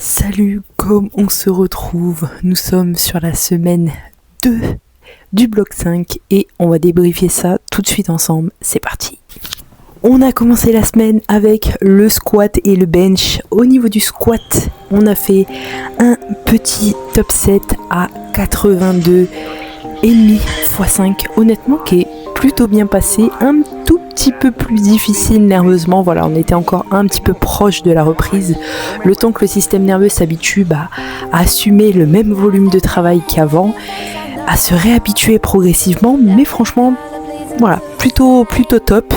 Salut, comme on se retrouve, nous sommes sur la semaine 2 du bloc 5 et on va débriefer ça tout de suite ensemble, c'est parti. On a commencé la semaine avec le squat et le bench. Au niveau du squat, on a fait un petit top 7 à 82,5 x 5, honnêtement qui est plutôt bien passé, un tout petit peu plus difficile nerveusement, voilà, on était encore un petit peu proche de la reprise, le temps que le système nerveux s'habitue à assumer le même volume de travail qu'avant, à se réhabituer progressivement, mais franchement, voilà, plutôt top.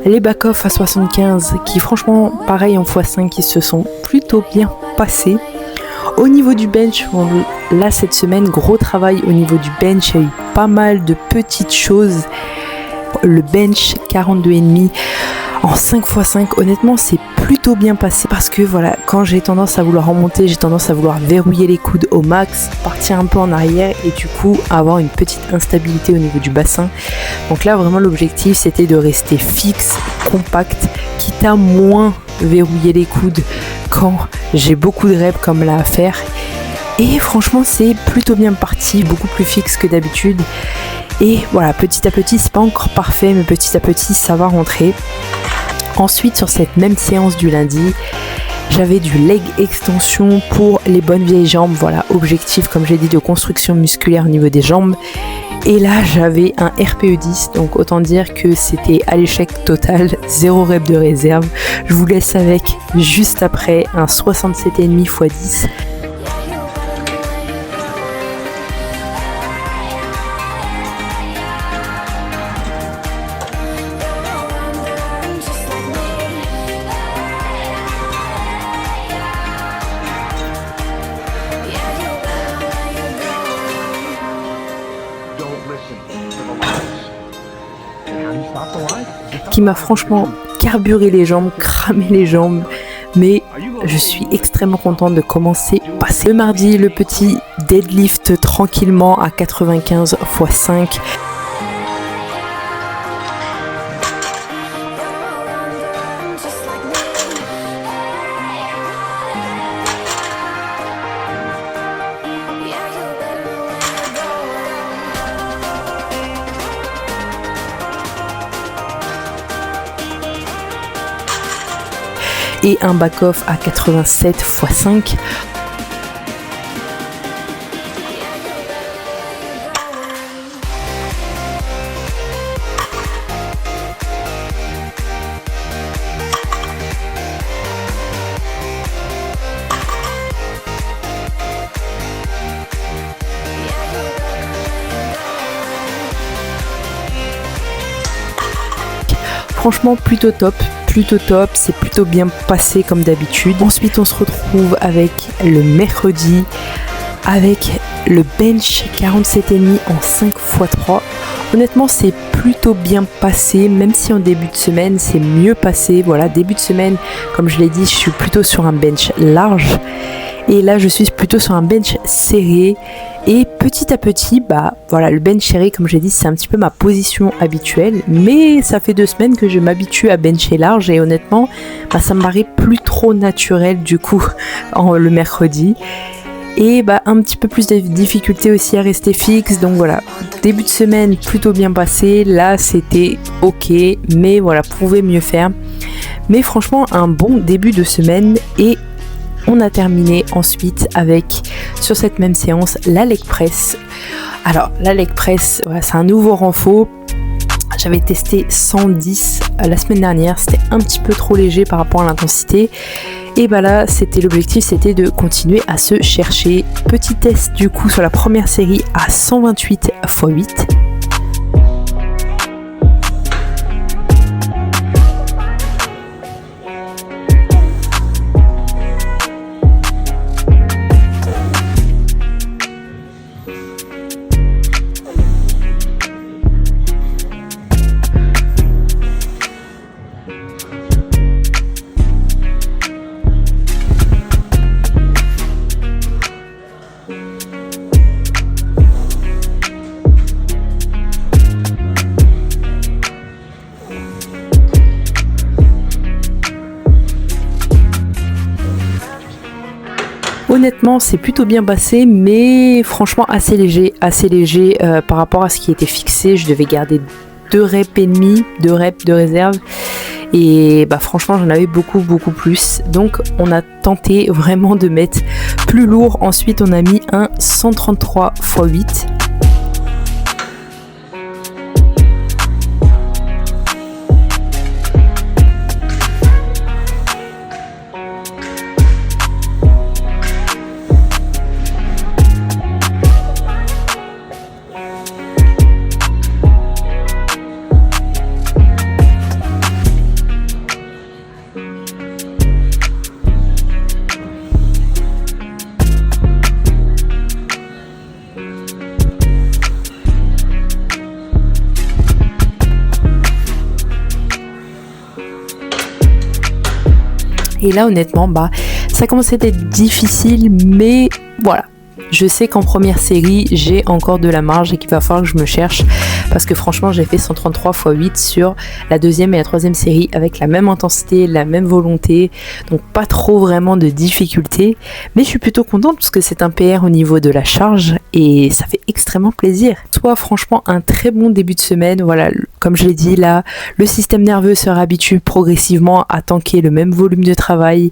Les back-off à 75 qui franchement, pareil en x5, qui se sont plutôt bien passés. Au niveau du bench, là cette semaine, gros travail au niveau du bench, il y a eu pas mal de petites choses. Le bench 42,5 en 5 x 5, honnêtement c'est plutôt bien passé parce que voilà, quand j'ai tendance à vouloir remonter, j'ai tendance à vouloir verrouiller les coudes au max, partir un peu en arrière et du coup avoir une petite instabilité au niveau du bassin. Donc là vraiment l'objectif c'était de rester fixe, compact, quitte à moins verrouiller les coudes quand j'ai beaucoup de reps comme là à faire. Et franchement c'est plutôt bien parti, beaucoup plus fixe que d'habitude. Et voilà, petit à petit, c'est pas encore parfait, mais petit à petit, ça va rentrer. Ensuite, sur cette même séance du lundi, j'avais du leg extension pour les bonnes vieilles jambes. Voilà, objectif, comme j'ai dit, de construction musculaire au niveau des jambes. Et là, j'avais un RPE 10, donc autant dire que c'était à l'échec total, 0 rep de réserve. Je vous laisse avec, juste après, un 67,5 x 10. Qui m'a franchement carburé les jambes, cramé les jambes, mais je suis extrêmement contente de commencer passer le mardi, le petit deadlift tranquillement à 95 x 5. Et un back-off à 87 x 5. Franchement plutôt top, c'est plutôt bien passé comme d'habitude. Ensuite on se retrouve avec le mercredi avec le bench 47,5 en 5 x 3. Honnêtement c'est plutôt bien passé, même si en début de semaine c'est mieux passé. Voilà, début de semaine comme je l'ai dit, je suis plutôt sur un bench large et là je suis plutôt sur un bench serré. Et petit à petit, voilà, le bench serré, comme j'ai dit, c'est un petit peu ma position habituelle. Mais ça fait 2 semaines que je m'habitue à bencher large et honnêtement, ça me paraît plus trop naturel du coup le mercredi. Et un petit peu plus de difficulté aussi à rester fixe. Donc voilà, début de semaine plutôt bien passé. Là, c'était ok, mais voilà, pouvait mieux faire. Mais franchement, un bon début de semaine et on a terminé ensuite avec, sur cette même séance, la leg press. Alors, la leg press, voilà, c'est un nouveau renfort. J'avais testé 110 la semaine dernière, c'était un petit peu trop léger par rapport à l'intensité. Et là, l'objectif, c'était de continuer à se chercher. Petit test du coup sur la première série à 128 x 8. Honnêtement, c'est plutôt bien passé, mais franchement assez léger par rapport à ce qui était fixé. Je devais garder 2 reps et demi, 2 reps de réserve. Et bah franchement j'en avais beaucoup plus. Donc on a tenté vraiment de mettre plus lourd. Ensuite on a mis un 133 x 8. Et là honnêtement ça commençait à être difficile, mais voilà. Je sais qu'en première série, j'ai encore de la marge et qu'il va falloir que je me cherche parce que franchement, j'ai fait 133 x 8 sur la deuxième et la troisième série avec la même intensité, la même volonté, donc pas trop vraiment de difficultés. Mais je suis plutôt contente parce que c'est un PR au niveau de la charge et ça fait extrêmement plaisir. Soit franchement un très bon début de semaine, voilà, comme je l'ai dit là, le système nerveux se réhabitue progressivement à tanker le même volume de travail,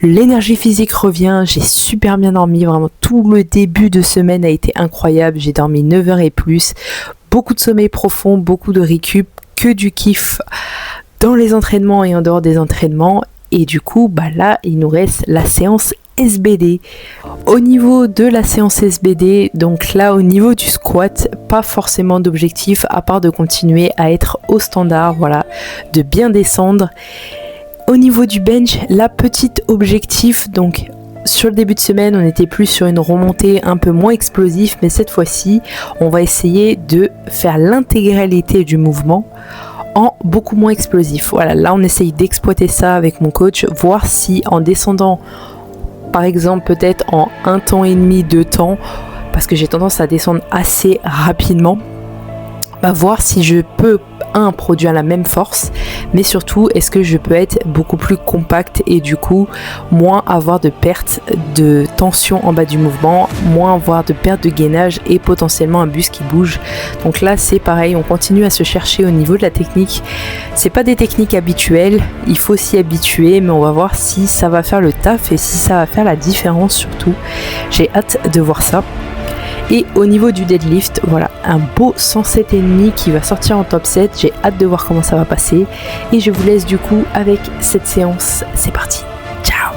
l'énergie physique revient, j'ai super bien dormi, vraiment tout le début de semaine a été incroyable, j'ai dormi 9 heures et plus, beaucoup de sommeil profond, beaucoup de récup, que du kiff dans les entraînements et en dehors des entraînements. Et du coup là il nous reste la séance SBD. Au niveau de la séance SBD, donc là au niveau du squat, pas forcément d'objectif à part de continuer à être au standard, voilà, de bien descendre. Au niveau du bench, la petite objectif, donc sur le début de semaine, on était plus sur une remontée un peu moins explosive, mais cette fois-ci, on va essayer de faire l'intégralité du mouvement en beaucoup moins explosif. Voilà, là on essaye d'exploiter ça avec mon coach, voir si en descendant, par exemple peut-être en 1 temps et demi, 2 temps, parce que j'ai tendance à descendre assez rapidement, voir si je peux produire la même force, mais surtout est-ce que je peux être beaucoup plus compact et du coup moins avoir de perte de tension en bas du mouvement, moins avoir de perte de gainage et potentiellement un buste qui bouge. Donc là c'est pareil, on continue à se chercher au niveau de la technique. C'est pas des techniques habituelles, il faut s'y habituer, mais on va voir si ça va faire le taf et si ça va faire la différence surtout. J'ai hâte de voir ça. Et au niveau du deadlift, voilà, un beau 107,5 qui va sortir en top 7. J'ai hâte de voir comment ça va passer. Et je vous laisse du coup avec cette séance. C'est parti. Ciao.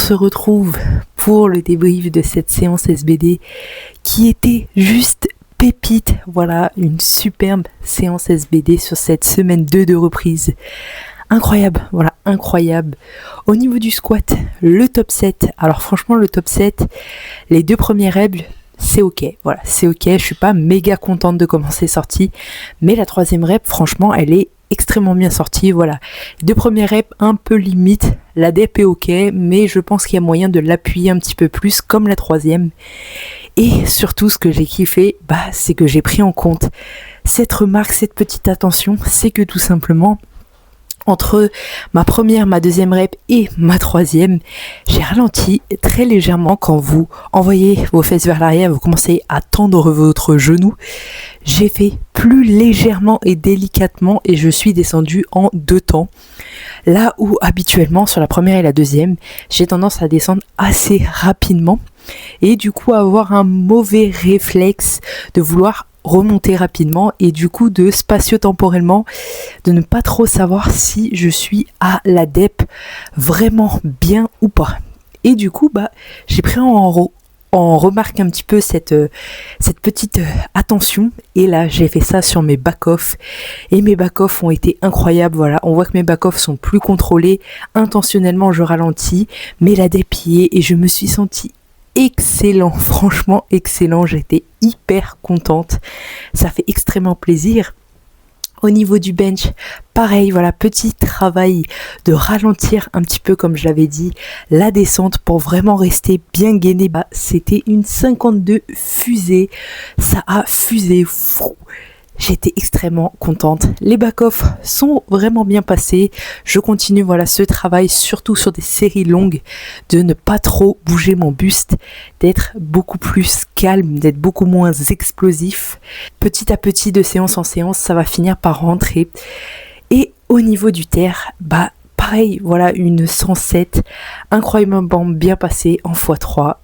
se retrouve pour le débrief de cette séance SBD qui était juste pépite. Voilà, une superbe séance SBD sur cette semaine 2 de reprise. Incroyable, voilà, incroyable. Au niveau du squat, le top 7. Alors franchement, le top 7, les 2 premiers reps, c'est ok. Voilà, c'est ok. Je suis pas méga contente de comment c'est sorti. Mais la 3e rep, franchement, elle est extrêmement bien sortie. Voilà. Les 2 premières reps, un peu limite. La dep est ok, mais je pense qu'il y a moyen de l'appuyer un petit peu plus, comme la 3e. Et surtout, ce que j'ai kiffé, c'est que j'ai pris en compte cette remarque, cette petite attention. C'est que tout simplement, entre ma première, ma 2e rep et ma 3e, j'ai ralenti très légèrement quand vous envoyez vos fesses vers l'arrière, vous commencez à tendre votre genou. J'ai fait plus légèrement et délicatement et je suis descendu en 2 temps. Là où habituellement, sur la première et la 2e, j'ai tendance à descendre assez rapidement et du coup avoir un mauvais réflexe de vouloir remonter rapidement et du coup de spatio-temporellement de ne pas trop savoir si je suis à la dep vraiment bien ou pas. Et du coup j'ai pris en remarque un petit peu cette petite attention et là j'ai fait ça sur mes back-off et mes back-off ont été incroyables. Voilà, on voit que mes back-off sont plus contrôlés, intentionnellement je ralentis mais la dep y est et je me suis sentie excellent, franchement excellent, j'étais hyper contente, ça fait extrêmement plaisir. Au niveau du bench, pareil, voilà, petit travail de ralentir un petit peu comme je l'avais dit, la descente pour vraiment rester bien gainé. C'était une 52 fusée, ça a fusé, fou. J'étais extrêmement contente. Les back-off sont vraiment bien passés. Je continue ce travail, surtout sur des séries longues, de ne pas trop bouger mon buste, d'être beaucoup plus calme, d'être beaucoup moins explosif. Petit à petit, de séance en séance, ça va finir par rentrer. Et au niveau du terre, pareil, voilà, une 107, incroyablement bien passée en x3.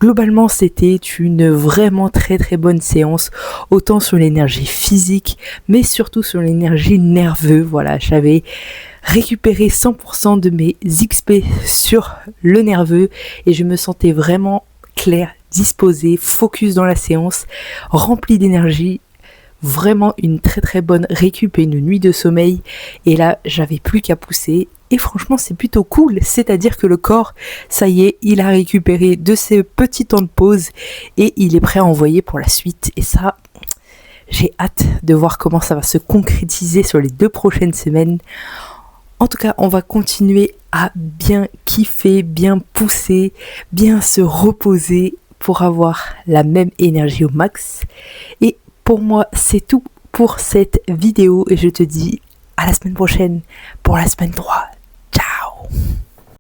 Globalement, c'était une vraiment très très bonne séance, autant sur l'énergie physique, mais surtout sur l'énergie nerveuse. Voilà, j'avais récupéré 100% de mes XP sur le nerveux et je me sentais vraiment claire, disposée, focus dans la séance, remplie d'énergie. Vraiment une très très bonne récup et une nuit de sommeil et là j'avais plus qu'à pousser et franchement c'est plutôt cool, c'est-à-dire que le corps ça y est, il a récupéré de ses petits temps de pause et il est prêt à envoyer pour la suite et ça j'ai hâte de voir comment ça va se concrétiser sur les 2 prochaines semaines. En tout cas on va continuer à bien kiffer, bien pousser, bien se reposer pour avoir la même énergie au max et pour moi, c'est tout pour cette vidéo et je te dis à la semaine prochaine pour la semaine 3. Ciao!